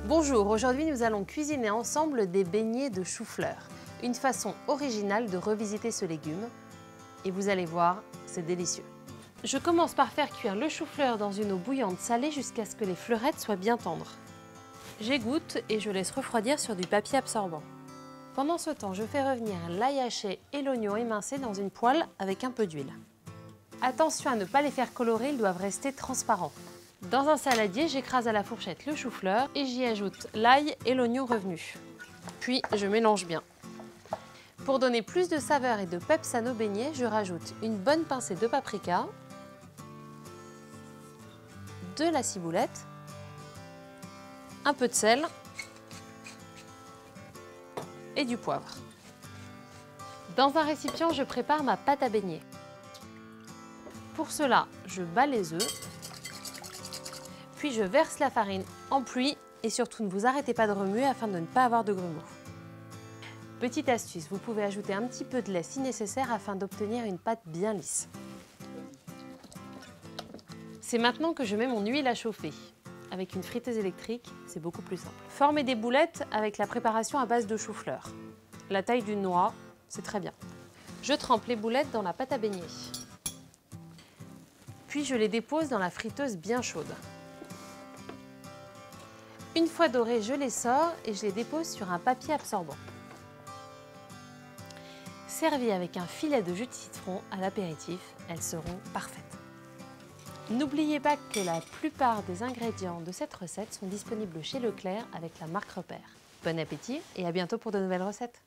Bonjour, aujourd'hui nous allons cuisiner ensemble des beignets de chou-fleur. Une façon originale de revisiter ce légume. Et vous allez voir, c'est délicieux. Je commence par faire cuire le chou-fleur dans une eau bouillante salée jusqu'à ce que les fleurettes soient bien tendres. J'égoutte et je laisse refroidir sur du papier absorbant. Pendant ce temps, je fais revenir l'ail haché et l'oignon émincé dans une poêle avec un peu d'huile. Attention à ne pas les faire colorer, ils doivent rester transparents. Dans un saladier, j'écrase à la fourchette le chou-fleur et j'y ajoute l'ail et l'oignon revenu. Puis je mélange bien. Pour donner plus de saveur et de peps à nos beignets, je rajoute une bonne pincée de paprika, de la ciboulette, un peu de sel et du poivre. Dans un récipient, je prépare ma pâte à beignets. Pour cela, je bats les œufs, puis je verse la farine en pluie et surtout ne vous arrêtez pas de remuer afin de ne pas avoir de grumeaux. Petite astuce, vous pouvez ajouter un petit peu de lait si nécessaire afin d'obtenir une pâte bien lisse. C'est maintenant que je mets mon huile à chauffer. Avec une friteuse électrique, c'est beaucoup plus simple. Formez des boulettes avec la préparation à base de chou-fleur. La taille d'une noix, c'est très bien. Je trempe les boulettes dans la pâte à beignets. Puis je les dépose dans la friteuse bien chaude. Une fois dorées, je les sors et je les dépose sur un papier absorbant. Servies avec un filet de jus de citron à l'apéritif, elles seront parfaites. N'oubliez pas que la plupart des ingrédients de cette recette sont disponibles chez Leclerc avec la marque Repère. Bon appétit et à bientôt pour de nouvelles recettes.